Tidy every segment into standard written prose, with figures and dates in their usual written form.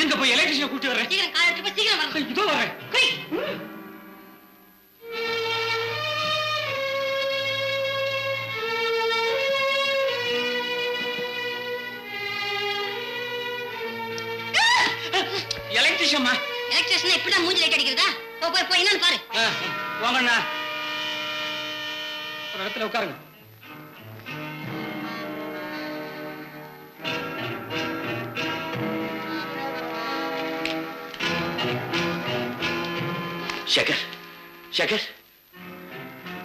எங்க போய் எலக்ட்ரிஷியன் கூட்டி வரேன். சீக்கிரம் கார் எடுத்து போய் சீக்கிரம் வரணும். இதோ வரேன். எலக்ட்ரிஷியன் எலக்ட்ரிஷியன் இப்படிதான் மூஞ்சி லைட் அடிக்கிறதா? போய் என்னன்னு பாரு. வாங்கண்ணா, ஒரு இடத்துல உட்காருங்க. சேகர், சேகர்,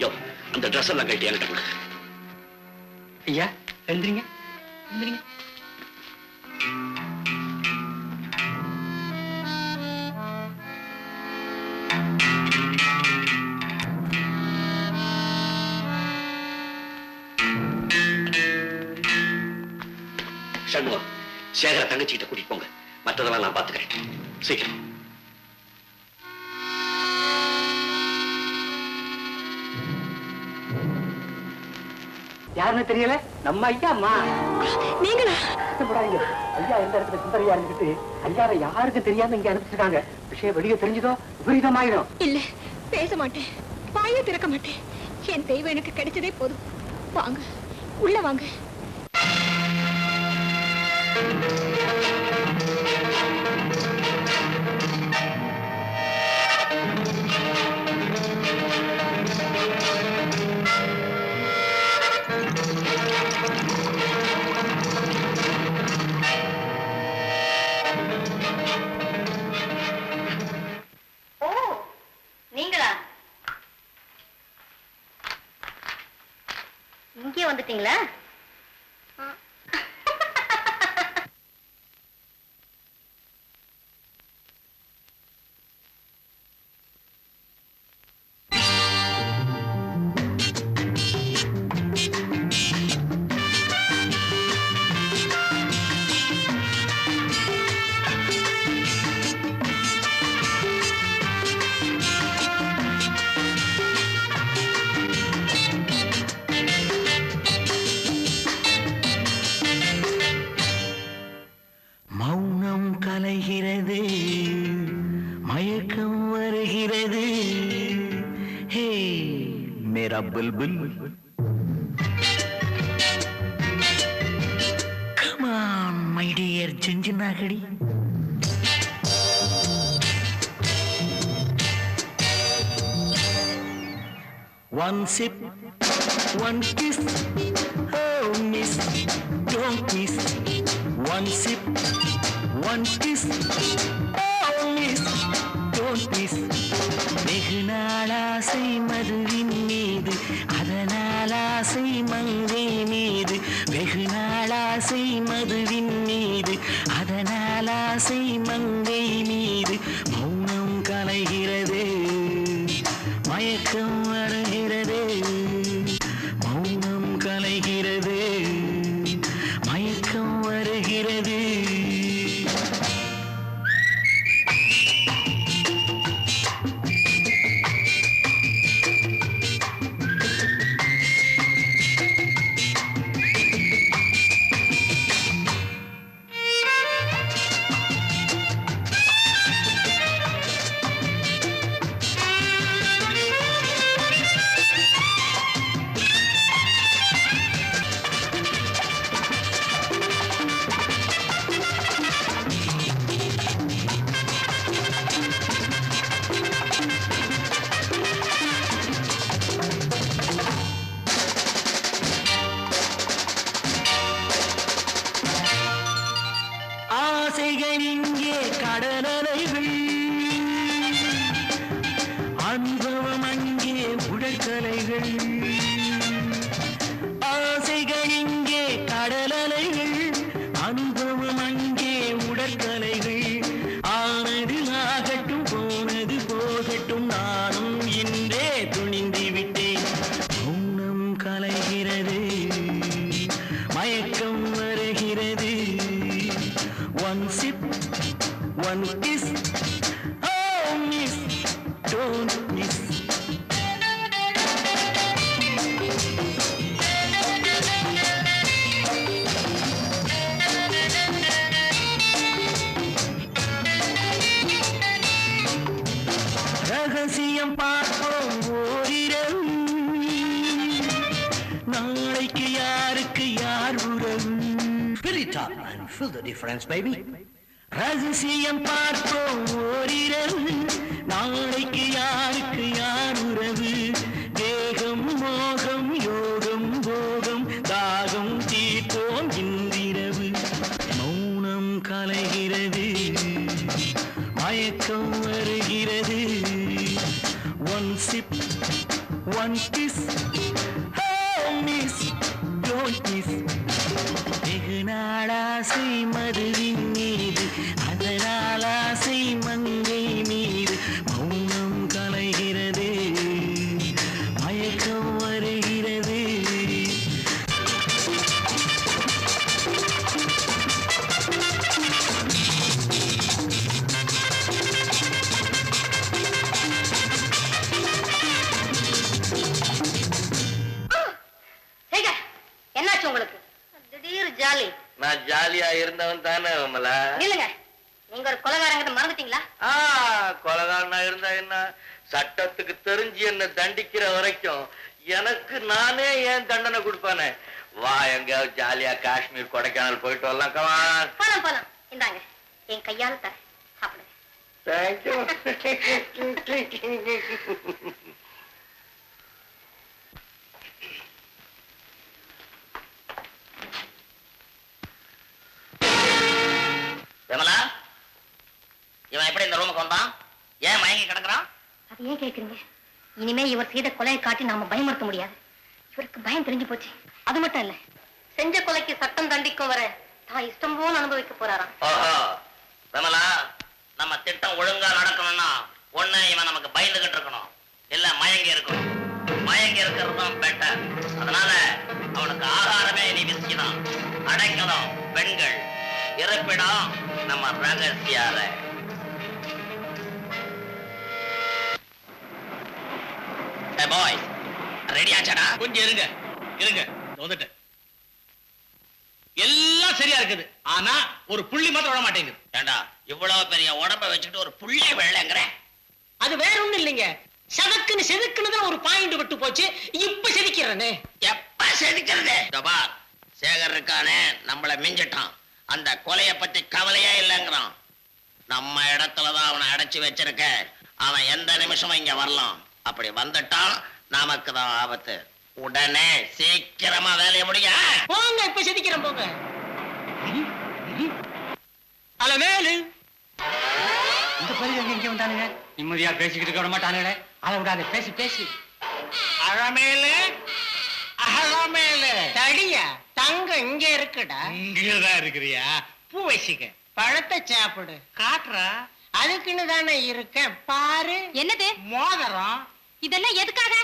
யோ அந்த ட்ரெஸ் எல்லாம் கட்டி என்கிட்ட. ஐயா எழுந்திரிங்க, எழுந்திரிங்க. சண்முகம், சேகர தங்கச்சிக்கிட்ட கூட்டிட்டு போங்க. மற்றதெல்லாம் நான் பாத்துக்கிறேன். சீக்கிரம். யாருன்னு தெரியல, நம்ம ஐயா அம்மா. நீங்களா? ஐயா எந்த இடத்துல சுந்தரியா இருந்துட்டு ஐயாவை யாருக்கும் தெரியாம இங்க அனுப்பிச்சிருக்காங்க. விஷயம் வெளியே தெரிஞ்சதோ விபரீதமாயிடும். இல்ல, பேச மாட்டேன், வாயை திறக்க மாட்டேன். என் தெய்வம் எனக்கு கிடைச்சதே போதும். வாங்க, உள்ள வாங்க. நீங்களா இங்கே வந்துட்டீங்களா? मेरा बुलबुल come on my dear झुंझुनागड़ी one sip one kiss oh miss don't miss one sip one kiss oh miss don't miss வெகு நாளாசை மதுவின் மீது அதனால் ஆசை மங்கை மீது வெகு நாளாசை மதுவின் மீது அதனால் ஆசை மங்கை மீது மௌனம் கலைகிறது மயக்கம் வருகிறது மௌனம் கலைகிறது மயக்கம் வருகிறது ஆசைகள் இங்கே கடலலைகள் அனுபவம் அங்கே உடற்கலைகள் ஆசைகள் இங்கே கடலலைகள் அனுபவம் அங்கே உடற்கலைகள் ஆனது ஆகட்டும் போனது போகட்டும் நானும் இன்றே துணிந்து விட்டேன் மௌனம் கலைகிறது மயக்கம் வருகிறது one sip, one kiss, oh miss, don't miss. ரகசியம் பார்ப்போம் ஓரிரவு, நாளைக்கு யாருக்கு யார் உறவு. Fill it up and feel the difference, baby. ரகசியம் பார்ப்போம் ஓரிரவு, நாளைக்கு யாருக்கு யார் உறவு. தேகம் மோகம் யோகம் போகம் தாகம் தீர்ப்போம் இன்றிரவு. மௌனம் கலைகிறது, மயக்கம் வருகிறது. One sip, one kiss, oh miss, don't miss. வெகு நாளாசை மதுவின் மீது, அதனால் ஆசை மங்கை மீது. மௌனம் கலைகிறது, மயக்கம் வருகிறது. என்னாச்சு உங்களுக்கு? திடீர் ஜாலி. நான் ஜாலியா இருந்தவன் தானே விமலா. இல்லங்க, நீங்க ஒரு கொலைகாரங்க மறந்துட்டீங்களா? கொலைகாரனா இருந்தா என்ன, சட்டத்துக்கு தெரிஞ்சு என்ன தண்டிக்கிற வரைக்கும் எனக்கு நானே ஏன் தண்டனை கொடுப்பானே. வா, எங்கயாவது ஜாலியா காஷ்மீர் கொடைக்கானல் போயிட்டு வரலாம். கமான். போலாம் போலாம். இந்தாங்க, என் கையால தரேன், சாப்பிடுங்க. தேங்க்யூ. விமலா, இவன் எப்படி இந்த ரூமுக்கு வந்தான்? ஏன் மயங்கி கிடக்குறான்? அது ஏன் கேக்குறீங்க? இனிமே இவர் செய்த கொலையை காட்டி நாம பயமுறுத்த முடியாது. இவருக்கு பயம் தெரிஞ்சு போச்சு. அது மட்டும் இல்ல, செஞ்ச கொலைக்கு சட்டம் தண்டிக்கும் வர தான் இஷ்டம் போல அனுபவிக்க போறாராம். ஓஹோ, விமலா, நம்ம திட்டம் ஒழுங்கா நடக்கணும்னா ஒண்ணு இவன் நமக்கு பயந்துகிட்டு இருக்கணும், இல்ல மயங்கி இருக்கணும். மயங்கி இருக்கிறது தான் பெட்டர். அதனால அவனுக்கு ஆகாரமே நீ விசிதான், அடைக்கலம் பெண்கள், இருப்பிடம் நம்ம ரகசிய அறை. பாய்ஸ், ரெடி ஆச்சாடா? கொஞ்சம் இருங்க இருங்க, வந்துட்டேன். எல்லாம் சரியா இருக்குது, ஆனா ஒரு புள்ளி மாத்திரம் விட மாட்டேங்குது. ஏண்டா, இவ்வளவு பெரிய உடம்ப வச்சுட்டு ஒரு புள்ளி வெள்ளங்கிற? அது வேற ஒண்ணும் இல்லைங்க, சதக்குன்னு செதுக்குன்னு தான் ஒரு பாயிண்ட் விட்டு போச்சு. இப்ப செதுக்கிறேனே. எப்ப செதுக்கிறது? பார், சேகர் இருக்கானே, நம்மள மிஞ்சிட்டான். அந்த கொலைய பத்தி கவலையே இல்லைங்கிறான். நம்ம இடத்துலதான் அவனை அடைச்சு வச்சிருக்க. அவன் எந்த நிமிஷமும் இங்க வரலாம். அப்படி வந்துட்டான், நமக்கு தான் ஆபத்து. உடனே சீக்கிரமா வேலையை முடிய. போங்க, இப்ப செதுக்கிறேன், போங்க. அலமேலு, இந்த பரிசு எங்க வந்தானுங்க? நிம்மதியா பேசிக்கிட்டு இருக்க விட மாட்டானுங்களே. அதை விடாத, பேசி பேசி. அழமேலு, அழமேலு. தடியா, தங்கம் இங்க இருக்குடா. இங்கதான் இருக்கிறியா? பூ வச்சிக்க. பழத்தை சாப்பிடு. காட்டுறா. அதுக்குன்னு தானே இருக்கேன், பாரு. என்னது மோதிரம். இதெல்லாம் எதுக்காக?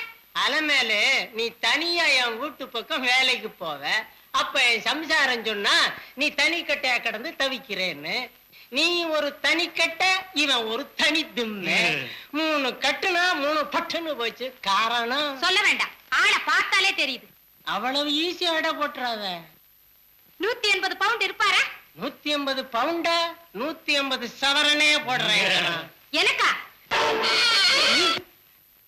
அலமேலு, நீ தனியா என் வீட்டு பக்கம் வேலைக்கு போவ. அப்ப என் சம்சாரம் சொன்னா நீ தனிக்கட்டையா கிடந்து தவிக்கிறேன்னு. நீ ஒரு தனிக்கட்டை, இவன் ஒரு தனி திம்மு. 3 கட்டுனா 3 பட்டுன்னு போச்சு. காரணம் சொல்ல வேண்டாம், ஆளை பார்த்தாலே தெரியுது. அவ்வளவு ஈஸியா இட போட்டுறாத. 180 பவுண்ட் இருப்பாரா? 180 பவுண்டா? 180 சவரனே போடுறேன். எனக்கா?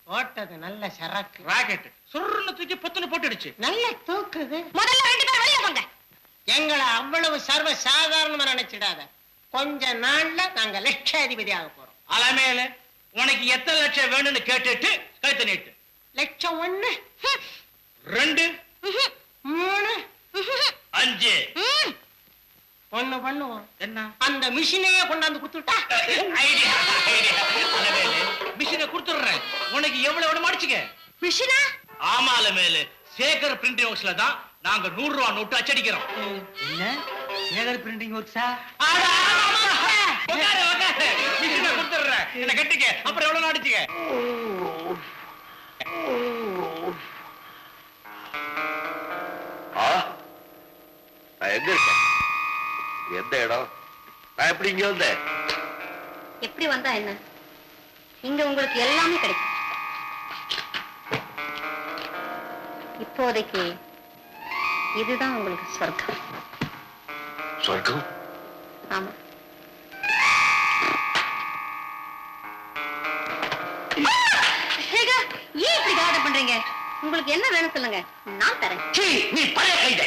போட்டது நல்ல சரக்கு. ராக்கெட் சுருன்னு தூக்கி பொத்துன்னு போட்டுடுச்சு. நல்ல தூக்குது. முதல்ல 2 பேர் வெளியே போங்க. எங்களை அவ்வளவு சர்வ சாதாரணமா நினைச்சிடாத. கொஞ்ச நாள்ல நாங்க லட்சாதிபதி ஆக போறோம். அலமேல, உனக்கு எத்தனை லட்சம் வேணும்னு கேட்டுட்டு கழுத்து நீட்டு. லட்சம் 1, 2, 3, 5. ஒண்ணு பண்ணுவோம். என்ன அந்த மிஷினையே கொண்டாந்து குத்துட்டா? ஐடியா? அலமேல, மிஷினை கொடுத்துடுறேன், உனக்கு எவ்வளவு வேணும் அடிச்சுக்க. மிஷினா? ஆமா அலமேல, சேகர் பிரிண்டிங் ஹவுஸ்ல தான் நாங்க 100 ரூபா நோட்டு அச்சடிக்கிறோம். என்ன சேகர் பிரிண்டிங் ஒர்க்ஸா? உட்காரு உட்காரு, மிஷினை கொடுத்துடுறேன், என்ன கட்டிக்க. அப்புறம் எவ்வளவு அடிச்சுக்க. நான் எங்க இருக்கேன்? எந்த இடம்? நான் எப்படி இங்க வந்தேன்? எப்படி வந்தா என்ன, இங்க உங்களுக்கு எல்லாமே கிடைக்கும். இப்போதைக்கு இதுதான் உங்களுக்கு சொர்க்கம். சொர்க்கம்? ஆமா. ஏன் இப்படி கலாட்டம் பண்றீங்க? உங்களுக்கு என்ன வேணும் சொல்லுங்க, நான் தரேன். நீ பழைய கைத.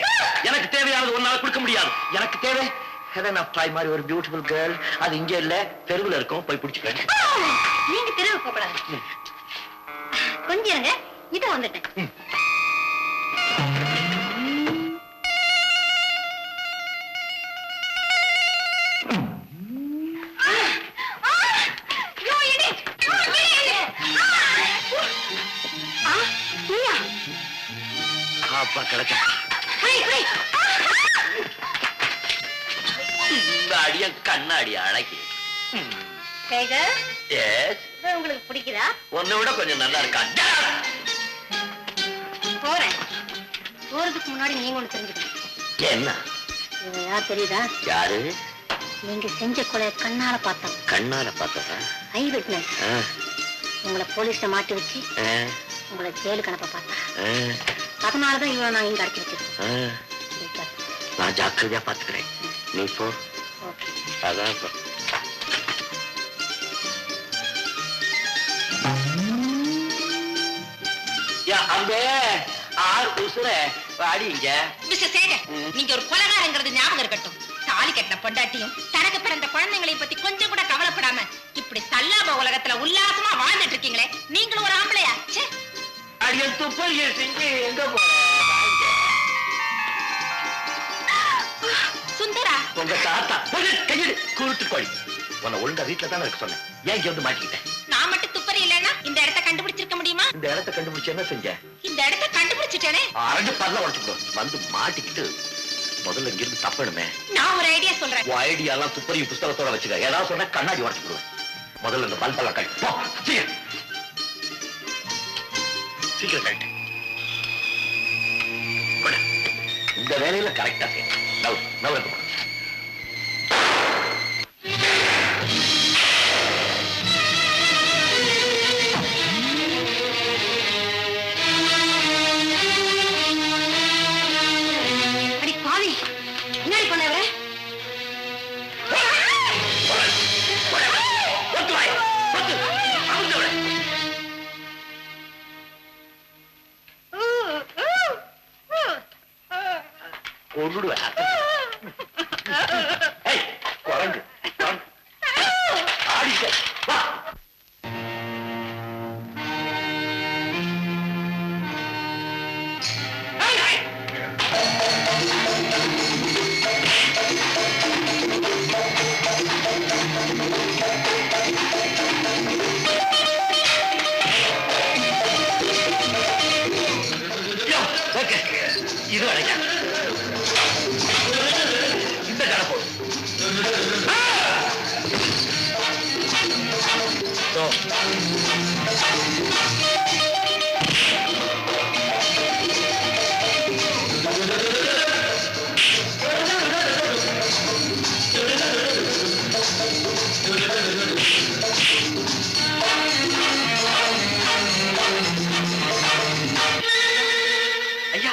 எனக்கு தேவையானது ஒன்னால கொடுக்க முடியாது. எனக்கு தேவை ஹெவன் ஆஃப் ட்ரை மாதிரி ஒரு பியூட்டிஃபுல் கேர்ள். அது இங்க இல்ல, தெருவுல இருக்கும். போய் பிடிச்சுக்க. நீங்க தெருவுக்கு போக கூடாது. கொஞ்சம் இருங்க, இத வந்துட்டேன். அப்பா கிடைச்ச இந்த அடிய கண்ணாடி அழகி. உங்களுக்கு பிடிக்குதா? ஒன்ன விட கொஞ்சம் நல்லா இருக்கா. போறேன். போறதுக்கு முன்னாடி நீங்க ஒண்ணு தெரிஞ்சுக்கணும். என்ன? இவன் யார் தெரியுதா? யாரு? நீங்க செஞ்ச கொலையை கண்ணால பார்த்தோம். கண்ணால பார்த்தா? ஐ விட்னஸ். உங்களை போலீஸ்ல மாட்டி வச்சு உங்களை ஜெயிலுக்கு அனுப்ப பார்த்தா. அதனாலதான் இவனை நான் இங்க அடைச்சி வச்சிருக்கேன். நான் ஜாக்கிரதையா பாத்துக்கிறேன். நீ போ. அதான் அம்பே ஆறு உசுர வாடிங்க. மிஸ்டர் சேகர், நீங்க ஒரு கொலைகாரங்கிறது ஞாபகம் இருக்கட்டும். தாலி கட்டின பொண்டாட்டியும் தனக்கு பிறந்த குழந்தைங்களை பத்தி கொஞ்சம் கூட கவலைப்படாம இப்படி சல்லாப உலகத்துல உல்லாசமா வாழ்ந்துட்டு இருக்கீங்களே, நீங்களும் ஒரு ஆம்பளையா? அடிய துப்பறிய செஞ்சு எங்க போற? சுந்தரா, உங்க தாத்தா கையெடு கூட்டு கோழி. உன்னை ஒழுங்கா வீட்டுல தானே இருக்க சொன்னேன். ஏன் இங்க வந்து மாட்டிக்கிட்டேன்? நான் மட்டும் துப்பறி இல்லைன்னா இந்த இடத்தை கண்டுபிடிச்சிருக்க முடியுமா? இந்த இடத்தை கண்டுபிடிச்சு என்ன செஞ்ச? இந்த இடத்தை கண்டுபிடிச்சிட்டேனே. அரண்டு பல்ல உடச்சுடும். வந்து மாட்டிக்கிட்டு முதல்ல இங்க இருந்து தப்பணுமே. நான் ஒரு ஐடியா சொல்றேன். ஐடியா எல்லாம் துப்பறி புஸ்தகத்தோட வச்சுக்க. ஏதாவது சொன்னா கண்ணாடி உடச்சு போடுவேன். முதல்ல இந்த பல்பெல்லாம் கட்டு. போ சீக்கிரம் சீக்கிரம் கட்டு. இந்த வேலையில கரெக்டா செய்யணும். நவரத்து கொண்டுடுவேன். குரங்கு ஆடிக்க வா. இது அடைக்க இந்த கடை போடு. ஐயா,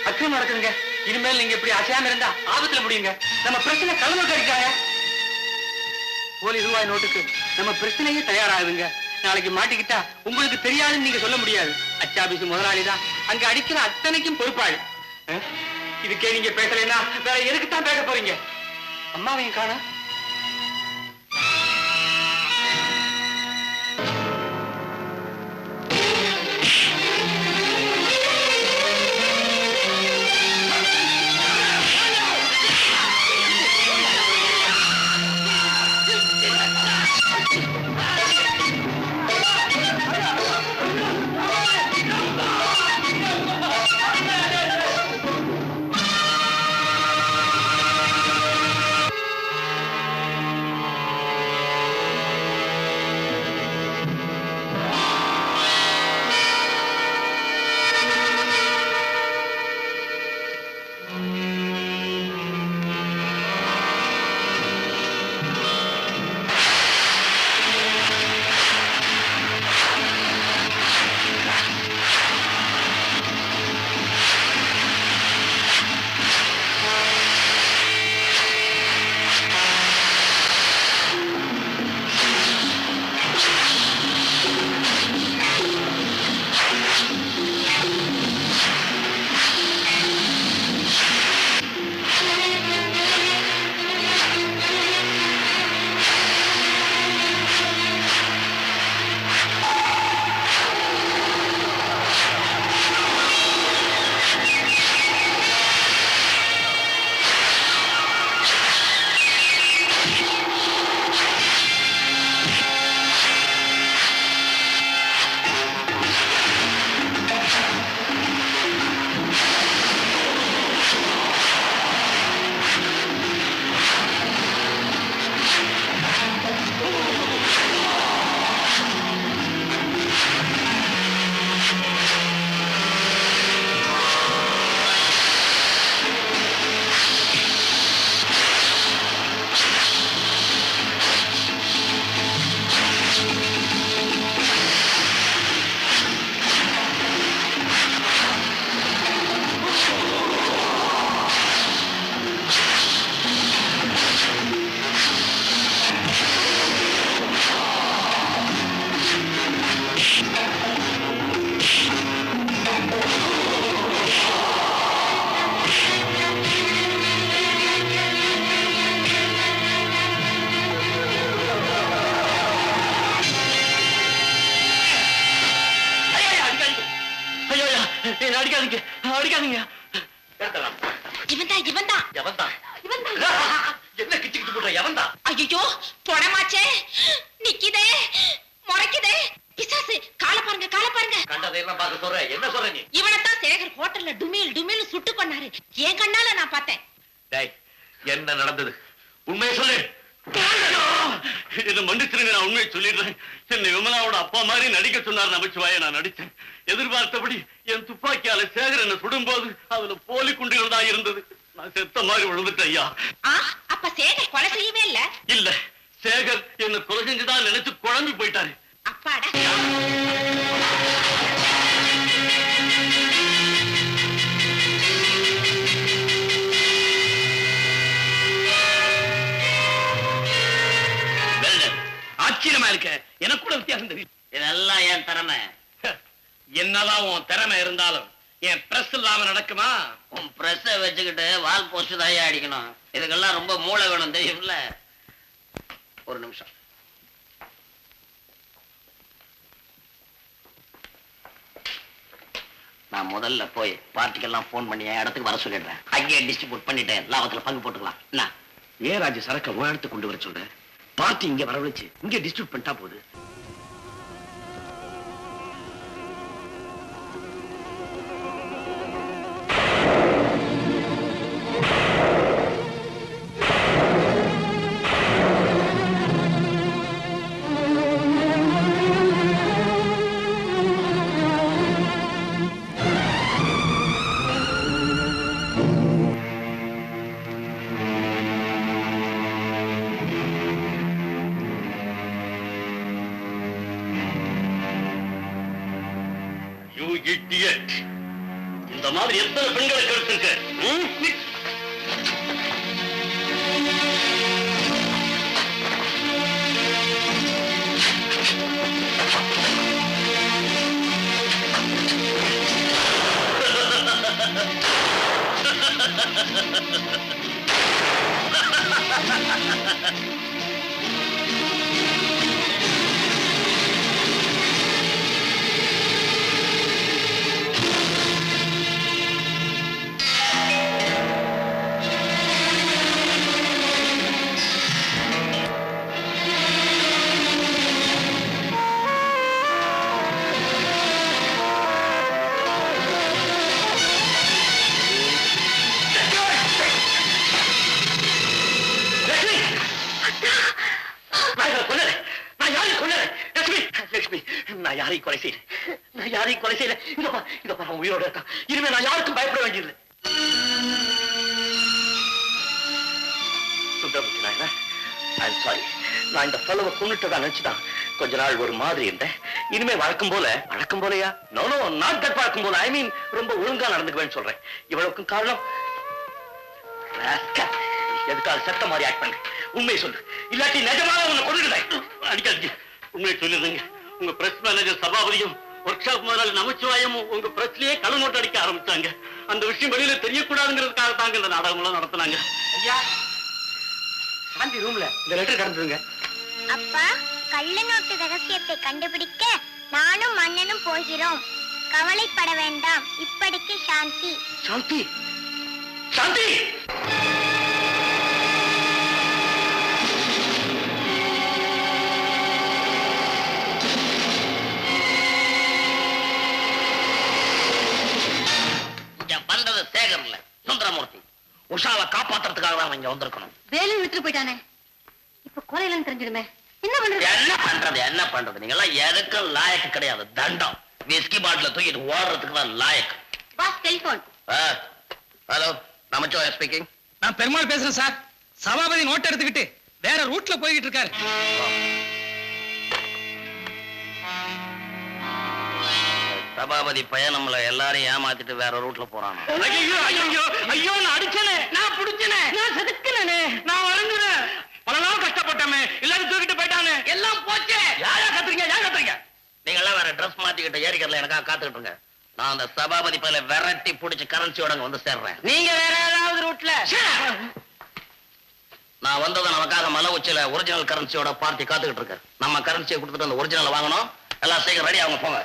அக்கிரமம் நடக்குதுங்க. இனிமேல் நீங்க இப்படி அசையாம இருந்தா ஆபத்துல முடியுங்க. நம்ம பிரச்சனை கலந்து அடிக்காங்க. போலி ரூபாய் நோட்டுக்கு நம்ம பிரச்சனையே தயாராகுதுங்க. நாளைக்கு மாட்டிக்கிட்டா உங்களுக்கு தெரியாதுன்னு நீங்க சொல்ல முடியாது. அச்சாபீஸ் முதலாளி தான் அங்க அடிக்கிற அத்தனைக்கும் பொறுப்பாளி. இதுக்கே நீங்க பேசலைன்னா வேற எதுக்குத்தான் பேச போறீங்க? அம்மாவையும் காண. எடுக்காதீங்க. இவன்தான் இவன்தான் எவன்தான்? இவன்தான். என்ன கிச்சுக்கிட்டு போடுற? எவன்தான்? ஐயோ பொடமாச்சே, நிக்குதே, முறைக்குதே, பிசாசு. கால பாருங்க, கால பாருங்க. கண்டதையெல்லாம் பார்க்க சொல்ற. என்ன சொல்ற நீ? இவனைத்தான் சேகர் ஹோட்டல்ல டுமீல் டுமீல் சுட்டு கொண்டாரு. என் கண்ணால நான் பார்த்தேன். டேய், என்ன நடந்தது? உண்மையை சொல்லு. என்ன மன்னிச்சிருங்க, நான் உண்மையை சொல்லிடுறேன். என்னை விமலாவோட அப்பா மாதிரி நடிக்க சொன்னார் நமச்சிவாய. நான் நடிச்சேன். எதிர்பார்த்தபடி என் துப்பாக்கியால சேகர் என்ன சுடும்போது அதுல போலி குண்டுகள் தான் இருந்தது. நான் செத்த மாதிரி விழுந்துட்டேன் ஐயா. அப்ப சேகர் கொலை செய்யவே இல்ல? இல்ல, சேகர் என்ன கொலை செஞ்சுதான் நினைச்சு குழம்பி போயிட்டாரு. அப்பாடா. ஆச்சரியமா இருக்க. எனக்கு கூட வித்தியாசம் தெரியும். இதெல்லாம் என் திறமை. என்னதான் உன் திறமை இருந்தாலும் என் பிரஸ் இல்லாம நடக்குமா? உன் பிரஸ் வச்சுக்கிட்டு வால் போஸ்ட் தான் அடிக்கணும். இதுக்கெல்லாம் ரொம்ப மூளை வேணும் தெரியும்ல. ஒரு நிமிஷம். நான் முதல்ல போய் பார்ட்டிக்கெல்லாம் போன் பண்ணி என் இடத்துக்கு வர சொல்லிடுறேன். அங்கேயே டிஸ்ட்ரிபியூட் பண்ணிட்டு லாபத்துல பங்கு போட்டுக்கலாம். என்ன ஏன் ராஜு சரக்க உன் இடத்துக்கு கொண்டு வர சொல்ற? பார்ட்டி இங்க வரவழைச்சு இங்க டிஸ்ட்ரிபியூட் பண்ணிட்டா போகுது. இந்த மாதிரி எத்தனை பெண்களை கெடுத்திருக்க? நான் யாரையும் கொலை செய்யல. நான் யாரையும் கொலை செய்யல. இதப்பா உயிரோட இருக்கான். இனிமே நான் யாருக்கும் பயப்பட வேண்டியதில்லை. சுந்தரமூர்த்தி நாயனா, ஐம் சாரி. நான் இந்த ஃபெல்லோவை கொன்னுட்டதா நினைச்சுதான் கொஞ்ச நாள் ஒரு மாதிரி இருந்தேன். இனிமே வழக்கம் போலயா? நோ நோ, நாட் தட் வழக்கம் போல. ஐ மீன் ரொம்ப ஒழுங்கா நடந்துக்குவேன்னு சொல்றேன். இவ்வளவுக்கும் காரணம் எதுக்காக செத்த மாதிரி ஆக்ட் பண்ண? உண்மையை சொல்லு, இல்லாட்டி நிஜமாக உன்னை கொண்டுடுறேன். அடிக்காதீங்க, உண்மையை சொல்லிடுறீங்க. உங்க பிரஸ் மேனேஜர் சபாபதியும் ஒர்க் ஷாப் முதலாளி நமச்சிவாயமும் உங்க பிரஸ்லயே கழுநோட்டு அடிக்க ஆரம்பிச்சாங்க. அந்த விஷயம் வெளியில தெரியக்கூடாதுங்கிறதுக்காக தாங்க இந்த நாடகம் எல்லாம் நடத்தினாங்க. ஐயா, சாந்தி ரூம்ல இந்த லெட்டர் கடந்துருங்க. அப்பா, கள்ள நோட்டு ரகசியத்தை கண்டுபிடிக்க நானும் மன்னனும் போகிறோம். கவலைப்பட வேண்டாம். இப்படிக்கு சாந்தி. சாந்தி, சாந்தி! வந்தது சேகர் இல்ல, சுந்தரமூர்த்தி. உஷாவை காப்பாத்துறதுக்காக தான் இங்க வந்திருக்கணும். வேலையை விட்டு போயிட்டானே, இப்ப கொலையிலன்னு தெரிஞ்சிடுமே. என்ன பண்றது? நீங்க எல்லாம் எதுக்கும் லாயக்கு கிடையாது. தண்டம். விஸ்கி பாட்டில தூக்கிட்டு ஓடுறதுக்கு தான் லாயக்கு. Boss telephone. Hello, Namachivaya speaking. நான் பெருமாள் பேசுறேன் சார். சபாபதி நோட் எடுத்துக்கிட்டு வேற ரூட்ல போய்கிட்டு இருக்காரு. சபாபதி பையன் நம்மள எல்லாரையும் ஏமாத்திட்டு வேற ரூட்ல போறான். ஐயோ, நான் அடிச்சனே, நான் புடிச்சனே, நான் செதுக்கினே, நான் வளைஞ்சுனேன். பல நாள் கஷ்டப்பட்டமே, எல்லாரும் தூக்கிட்டு போயிட்டானே, எல்லாம் போச்சே. யாரா கத்துறீங்க? நீங்க எல்லாம் வேற ட்ரெஸ் மாத்திக்கிட்டு ஏரிக்கர்ல எனக்காக காத்துக்கிட்டு இருங்க. நான் அந்த சபாபதி பையில விரட்டி புடிச்சு கரன்சியோட வந்து சேர்றேன். நீங்க வேற ஏதாவது ரூட்ல? நான் வந்ததை நமக்காக மலை உச்சில ஒரிஜினல் கரன்சியோட பார்ட்டி காத்துக்கிட்டு இருக்கேன். நம்ம கரன்சியை கொடுத்துட்டு அந்த ஒரிஜினல் வாங்கணும். எல்லாம் சீக்கிரம் ரெடி அவங்க போங்க.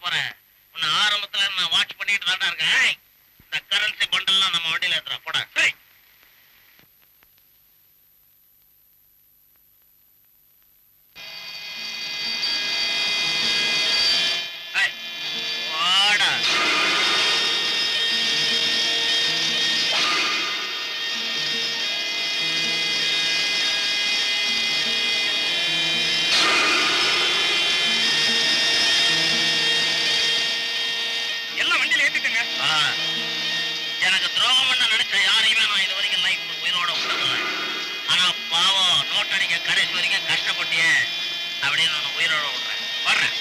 போறேன். உன்னை ஆரம்பத்துல நான் வாட்ச் பண்ணிட்டு தான் இருக்கேன். இந்த கரன்சி பண்டல்லாம் நம்ம வண்டியில ஏத்துறா போட. சரி வாடா. எல்லாம் வண்டியில ஏத்திட்டுங்க. எனக்கு துரோகம் பண்ண நினைச்ச யாரையுமே நான் இது வரைக்கும் லைஃப் உயிரோட விட்டதில்லை. ஆனா பாவம் நோட்டடிக்க கடைசி வரைக்கும் கஷ்டப்பட்டியே அப்படின்னு நான் உயிரோட விடுறேன். வர்றேன்.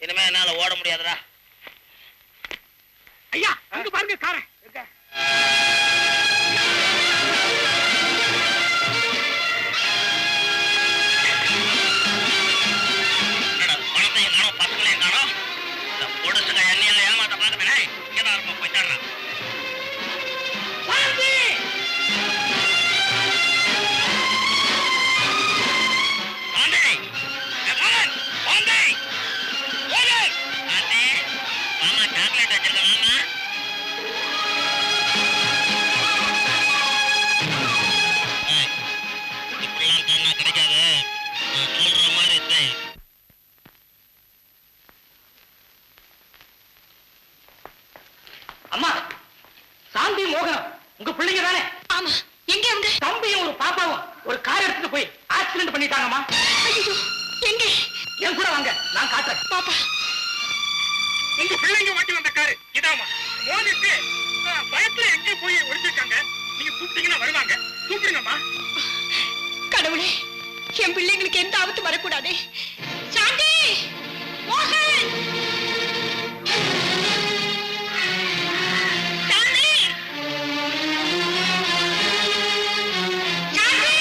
இனிமே என்னால ஓட முடியாதுடா. ஐயா அங்க பாருங்க காரை. பணத்தையும் காணும் பசங்களையும் காணும். இந்த பொடுசுங்க எண்ணியில ஏமாத்த பார்க்கவே இங்கதான் இருக்கும். போயிட்டாடுறான். சாக்லேட் வச்சிருக்காங்க. இப்படிலாம் சொன்னா கிடைக்காது. நான் சொல்ற மாதிரி செய். அம்மா, சாந்தி மோகனம் உங்க பிள்ளைங்க தானே? ஆமா. எங்க அவங்க? தம்பியும் ஒரு பாப்பாவும் ஒரு கார் எடுத்துட்டு போய் ஆக்சிடென்ட் பண்ணிட்டாங்கம்மா. ஐயோ, எங்க? என் கூட வாங்க, நான் காட்டுறேன். பாப்பா, உங்க பிள்ளைங்க ஓட்டி வந்த காரு இதாமா. மோதிட்டு பயத்துல எங்க போய் ஒளிஞ்சிருக்காங்க. நீங்க கூப்பிட்டீங்கன்னா வருவாங்க. கூப்பிடுங்கம்மா. கடவுளே, என் பிள்ளைங்களுக்கு எந்த ஆபத்து வரக்கூடாது. சாந்தி, மோகன், சாந்தி, சாந்தி.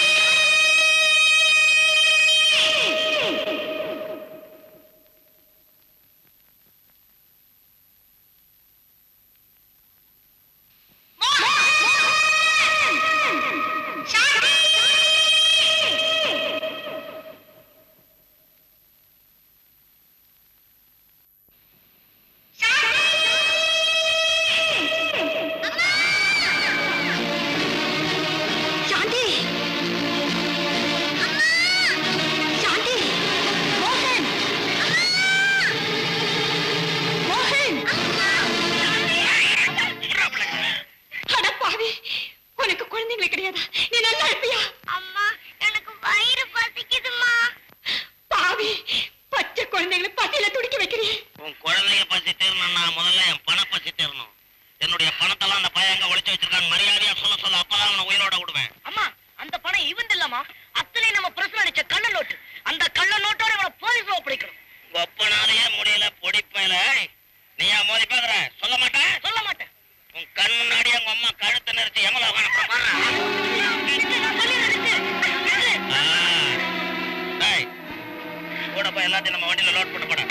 எல்லாத்தையும் நம்ம வண்டியில லோட் பண்ண போறேன்.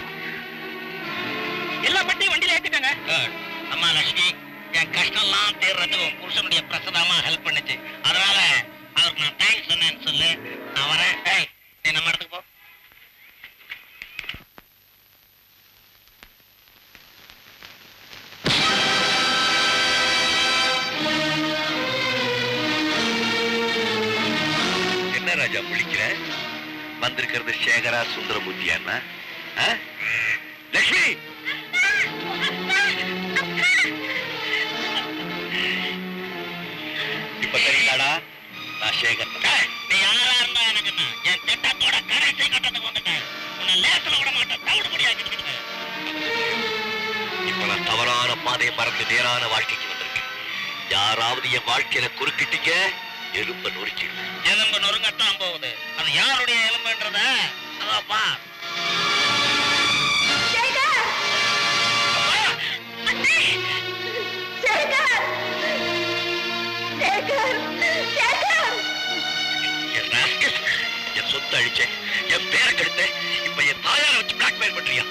எல்லா பட்டையும் வண்டியில ஏத்திட்டாங்க. அம்மா லட்சுமி, என் கஷ்டம்லாம் தீர்றதுக்கு உன் புருஷனுடைய பிரசதமா ஹெல்ப் பண்ணுச்சு. அதனால அவருக்கு நான் தேங்க்ஸ் சொன்னேன்னு சொல்லு. நான் வரேன். நீ நம்ம இடத்துக்கு போ. வந்திருக்கிறது சேகரா சுந்தரமூர்த்தியான்னா? லட்சுமி, இப்ப தெரியுதாடா நான் சேகர். நீ யாரா இருந்தா எனக்கு என்ன? என் திட்டத்தோட கடைசி கட்டத்துக்கு வந்துட்டேன். உன்னை லேசில விட மாட்டேன். தவிடு முடியாக்கிட்டு இப்ப நான் தவறான பாதையை மறந்து நேரான வாழ்க்கைக்கு வந்திருக்கேன். யாராவது என் வாழ்க்கையில குறுக்கிட்டீங்க, எலும்ப நொறுக்கிடுவேன். எலும்பு நொறுங்கத்தான் போகுது. அது யாருடைய எலும்புன்றத அதாப்பா. என் சொத்தை அழிச்சேன், என் பேரை கெடுத்தேன். இப்ப என் தாயார வச்சு பிளாக்மெயில் பண்றியா?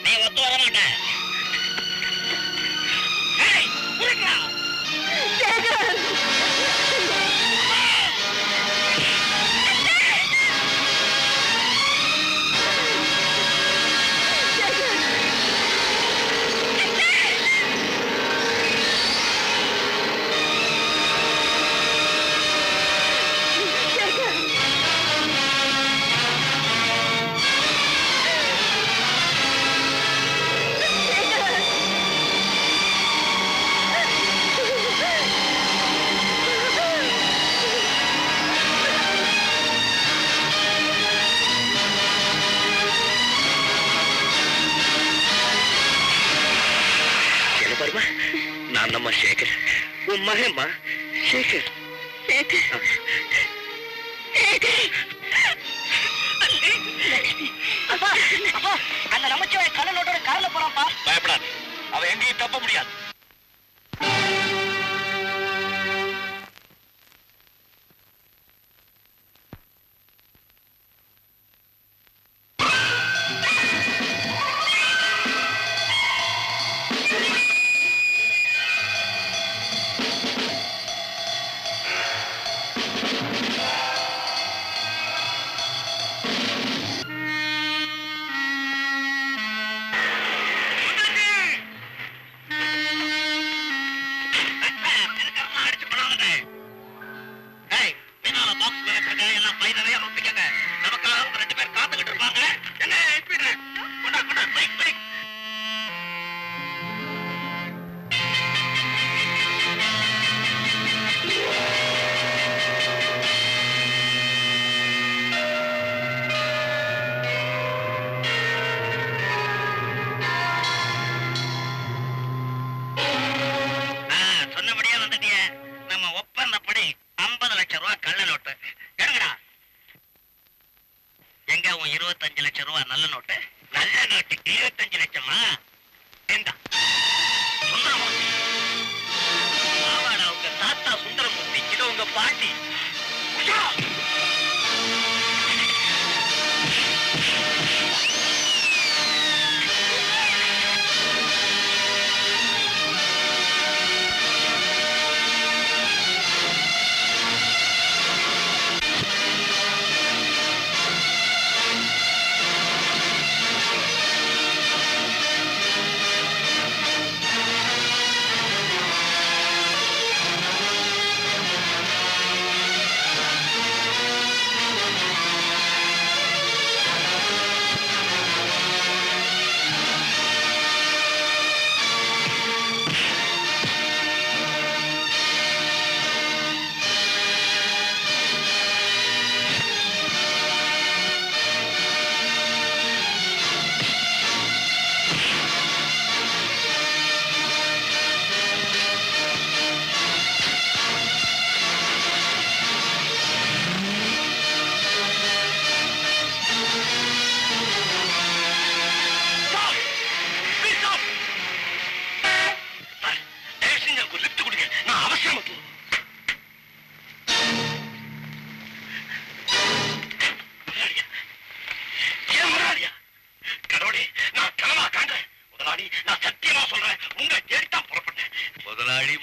நீ ஒத்து வர மாட்டேன். நான் நம்ம சேகர், உன் மகன்மா சேகர். அந்த நமச்சிவாய கல்லோட கரல போறான்ப்பா. பயப்படாது, அவன் எங்கேயும் தப்ப முடியாது.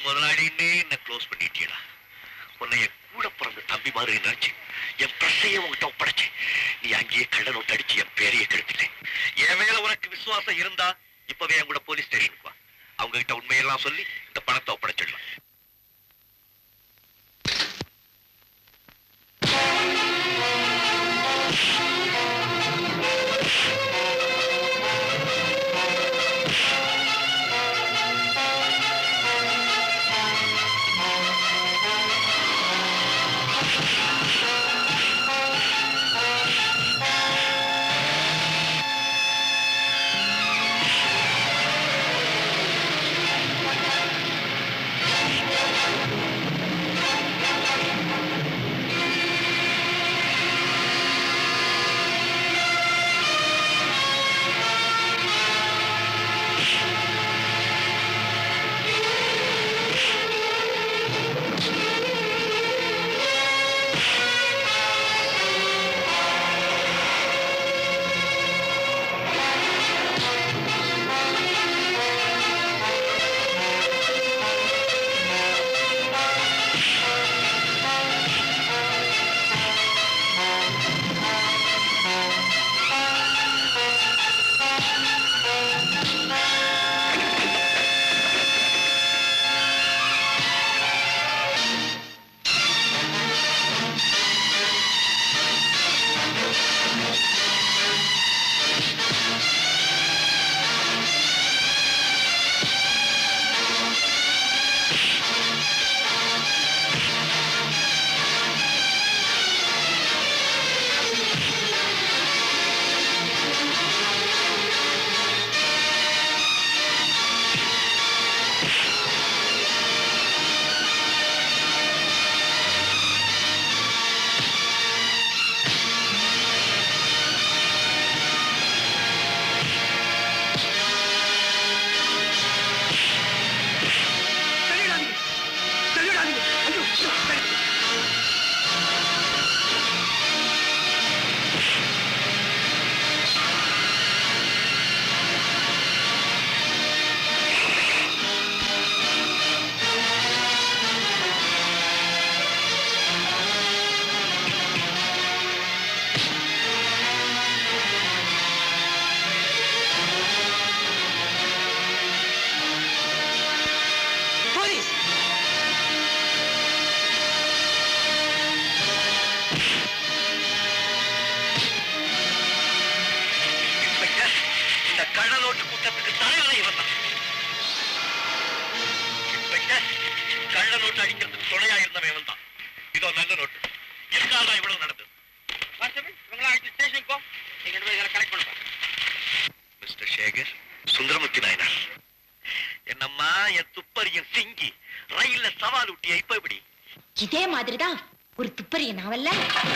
முதலாளின்னு என்ன க்ளோஸ் பண்ணிட்டியடா. உன்னை என் கூட பிறந்த தம்பி மாதிரி நினைச்சு என் பிரச்சனையை உங்ககிட்ட ஒப்படைச்சேன். நீ அங்கேயே கள்ள நோட்டு அடிச்சு என் பேரையே கெடுத்துட்டேன். என் மேல உனக்கு விசுவாசம் இருந்தா இப்பவே என் கூட போலீஸ் ஸ்டேஷனுக்கு வா. அவங்க கிட்ட உண்மையெல்லாம் சொல்லி இந்த பணத்தை ஒப்படைச்சிடலாம். மிஸ்டர் சேகர், சுந்தரமூர்த்தி நாயனார், என்னம்மா என் துப்பறியும் சிங்கி ரயில்ல சவால் ஊட்டிய இப்ப எப்படி? இதே மாதிரிதான் ஒரு துப்பறிய நாவல்ல